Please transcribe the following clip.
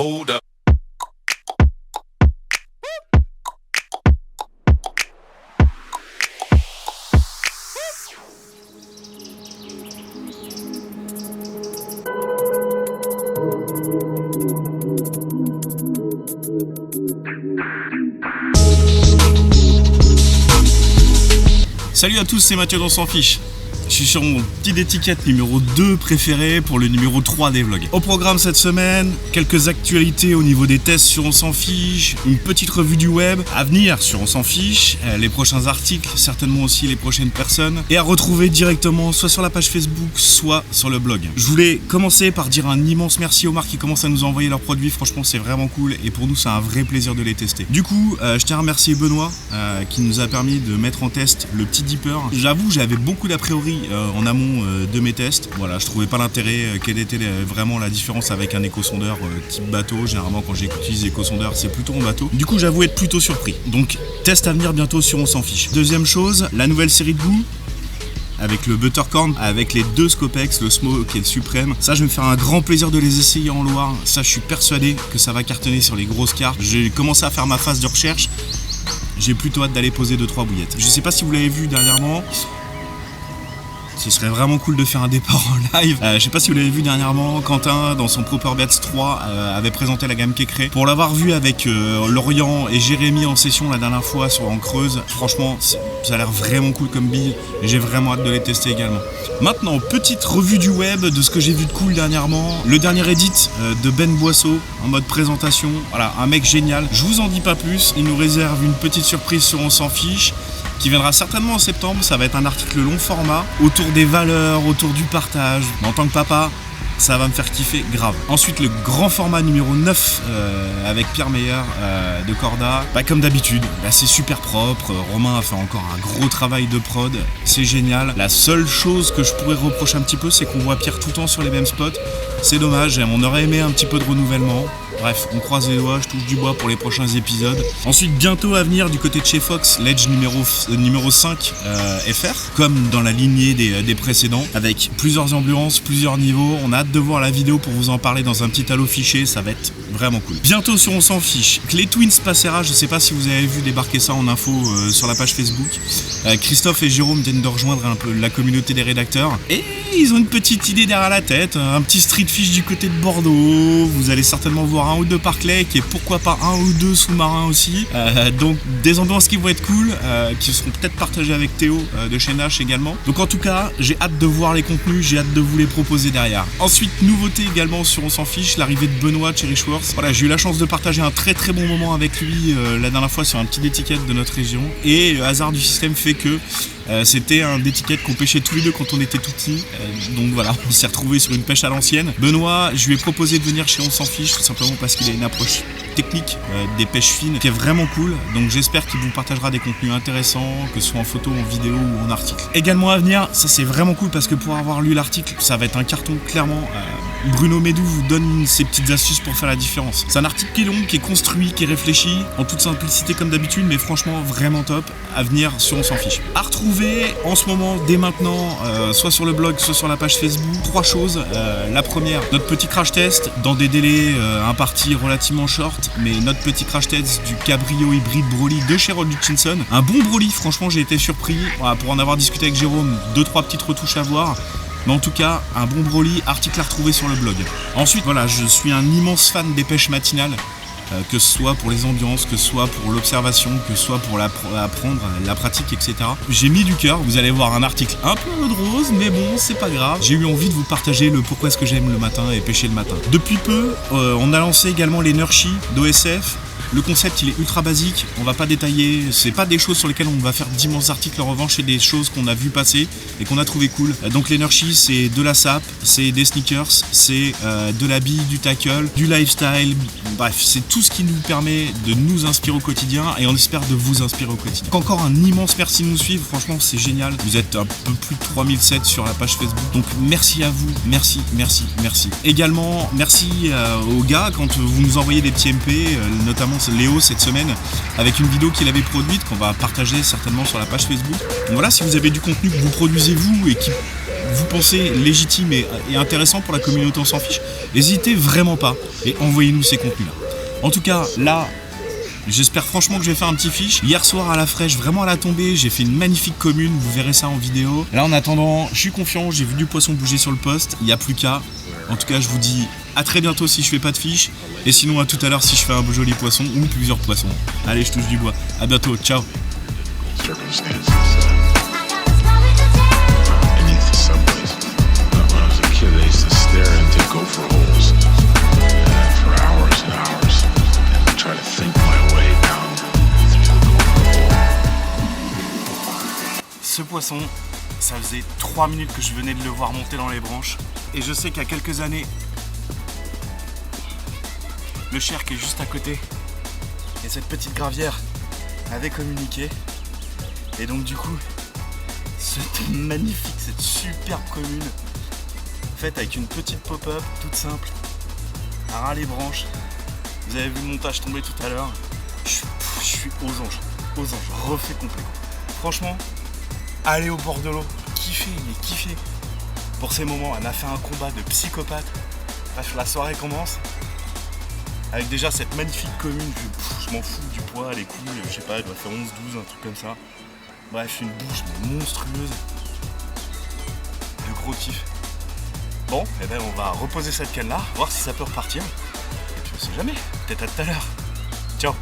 Hold up. Salut à tous, c'est Mathieu d'On s'en fiche. Je suis sur mon petit étiquette numéro 2 préféré pour le numéro 3 des vlogs. Au programme cette semaine, quelques actualités au niveau des tests sur On s'en fiche, une petite revue du web à venir sur On s'en fiche, les prochains articles, certainement aussi les prochaines personnes, et à retrouver directement soit sur la page Facebook, soit sur le blog. Je voulais commencer par dire un immense merci aux marques qui commencent à nous envoyer leurs produits, franchement c'est vraiment cool et pour nous c'est un vrai plaisir de les tester. Du coup, je tiens à remercier Benoît qui nous a permis de mettre en test le petit Dipper. J'avoue, j'avais beaucoup d'a priori en amont de mes tests. Voilà, je trouvais pas l'intérêt, quelle était vraiment la différence avec un éco-sondeur type bateau. Généralement quand j'utilise éco-sondeur c'est plutôt en bateau. Du coup j'avoue être plutôt surpris. Donc test à venir bientôt sur On s'en fiche. Deuxième chose, la nouvelle série de goût avec le Buttercorn, avec les deux Scopex, le Smoke et le Suprême. Ça, je vais me faire un grand plaisir de les essayer en Loire. Ça, je suis persuadé que ça va cartonner sur les grosses cartes. J'ai commencé à faire ma phase de recherche. J'ai plutôt hâte d'aller poser 2-3 bouillettes. Je sais pas si vous l'avez vu dernièrement. Ce serait vraiment cool de faire un départ en live. Je sais pas si vous l'avez vu dernièrement, Quentin dans son Proper Bets 3 avait présenté la gamme Kécré. Pour l'avoir vu avec Lorient et Jérémy en session la dernière fois en Creuse, franchement ça a l'air vraiment cool comme bille et j'ai vraiment hâte de les tester également. Maintenant, petite revue du web de ce que j'ai vu de cool dernièrement. Le dernier edit de Ben Boisseau en mode présentation. Voilà, un mec génial. Je vous en dis pas plus, il nous réserve une petite surprise sur On s'en fiche qui viendra certainement en septembre. Ça va être un article long format autour des valeurs, autour du partage. Mais en tant que papa, ça va me faire kiffer grave. Ensuite, le grand format numéro 9 avec Pierre Meyer de Corda. Comme d'habitude, c'est super propre. Romain a fait encore un gros travail de prod. C'est génial. La seule chose que je pourrais reprocher un petit peu, c'est qu'on voit Pierre tout le temps sur les mêmes spots. C'est dommage, on aurait aimé un petit peu de renouvellement. Bref, on croise les doigts, je touche du bois pour les prochains épisodes. Ensuite, bientôt à venir du côté de chez Fox, l'Edge numéro 5 FR, comme dans la lignée des précédents, avec plusieurs ambulances, plusieurs niveaux. On a hâte de voir la vidéo pour vous en parler dans un petit halo fichier, ça va être vraiment cool. Bientôt sur On s'en fiche, Clay Twins Passera, je sais pas si vous avez vu débarquer ça en info sur la page Facebook. Christophe et Jérôme viennent de rejoindre un peu la communauté des rédacteurs. Et ils ont une petite idée derrière la tête, un petit street fish du côté de Bordeaux. Vous allez certainement voir un ou deux Parklake et pourquoi pas un ou deux sous-marins aussi. Donc des ambiances qui vont être cool, qui seront peut-être partagées avec Théo de chez Nash également. Donc en tout cas, j'ai hâte de voir les contenus, j'ai hâte de vous les proposer derrière. Ensuite, nouveauté également sur On s'en fiche, l'arrivée de Benoît de Cherishworth. Voilà, j'ai eu la chance de partager un très très bon moment avec lui la dernière fois sur un petit étiquette de notre région. Et le hasard du système fait que c'était un étiquette qu'on pêchait tous les deux quand on était tout petits. Donc voilà, on s'est retrouvés sur une pêche à l'ancienne. Benoît, je lui ai proposé de venir chez On s'en fiche tout simplement parce qu'il a une approche technique des pêches fines qui est vraiment cool. Donc j'espère qu'il vous partagera des contenus intéressants, que ce soit en photo, en vidéo ou en article. Également à venir, ça c'est vraiment cool parce que pour avoir lu l'article, ça va être un carton clairement. Bruno Médou vous donne ses petites astuces pour faire la différence. C'est un article qui est long, qui est construit, qui est réfléchi, en toute simplicité comme d'habitude, mais franchement vraiment top. À venir sur On s'en fiche. À retrouver en ce moment, dès maintenant, soit sur le blog, soit sur la page Facebook, 3 choses. La première, notre petit crash test dans des délais impartis relativement short, mais notre petit crash test du Cabrio hybride Broly de chez Rod Hutchinson. Un bon Broly, franchement j'ai été surpris. Voilà, pour en avoir discuté avec Jérôme, 2-3 petites retouches à voir. Mais en tout cas, un bon Broly, article à retrouver sur le blog. Ensuite, voilà, je suis un immense fan des pêches matinales. Que ce soit pour les ambiances, que ce soit pour l'observation, que ce soit pour apprendre la pratique, etc. J'ai mis du cœur, vous allez voir un article un peu de rose, mais bon, c'est pas grave. J'ai eu envie de vous partager le pourquoi est-ce que j'aime le matin et pêcher le matin. Depuis peu, on a lancé également les Nurshi d'OSF. Le concept il est ultra basique, on va pas détailler, c'est pas des choses sur lesquelles on va faire d'immenses articles, en revanche c'est des choses qu'on a vu passer et qu'on a trouvé cool. Donc les Nurshi c'est de la sape, c'est des sneakers, c'est de la bille, du tackle, du lifestyle, bref c'est tout ce qui nous permet de nous inspirer au quotidien et on espère de vous inspirer au quotidien. Donc encore un immense merci de nous suivre, franchement c'est génial, vous êtes un peu plus de 3007 sur la page Facebook, donc merci à vous, merci. Également merci aux gars quand vous nous envoyez des petits MP, notamment Léo cette semaine avec une vidéo qu'il avait produite qu'on va partager certainement sur la page Facebook. Donc voilà, si vous avez du contenu que vous produisez vous et qui vous pensez légitime et intéressant pour la communauté On s'en fiche, n'hésitez vraiment pas et envoyez-nous ces contenus-là. En tout cas, là, j'espère franchement que je vais faire un petit fiche. Hier soir à la fraîche, vraiment à la tombée, j'ai fait une magnifique commune, vous verrez ça en vidéo. Là en attendant, je suis confiant, j'ai vu du poisson bouger sur le poste, il n'y a plus qu'à. En tout cas, je vous dis à très bientôt si je fais pas de fiche. Et sinon à tout à l'heure si je fais un joli poisson ou plusieurs poissons. Allez, je touche du bois. À bientôt, ciao. Ce poisson, ça faisait 3 minutes que je venais de le voir monter dans les branches. Et je sais qu'il y a quelques années, le Cher qui est juste à côté et cette petite gravière avaient communiqué. Et donc du coup, cette magnifique, cette superbe commune, faite avec une petite pop-up toute simple, à ras les branches. Vous avez vu le montage tomber tout à l'heure. Je suis aux anges, refait complet. Franchement, allez au bord de l'eau, kiffez. Pour ces moments, elle a fait un combat de psychopathe. Bref, la soirée commence avec déjà cette magnifique commune. Je m'en fous du poids, les couilles, je sais pas, elle doit faire 11-12, un truc comme ça. Bref, une bouche monstrueuse. De gros kiff. Bon, et ben on va reposer cette canne là, voir si ça peut repartir. Et puis on sait jamais, peut-être à tout à l'heure. Ciao.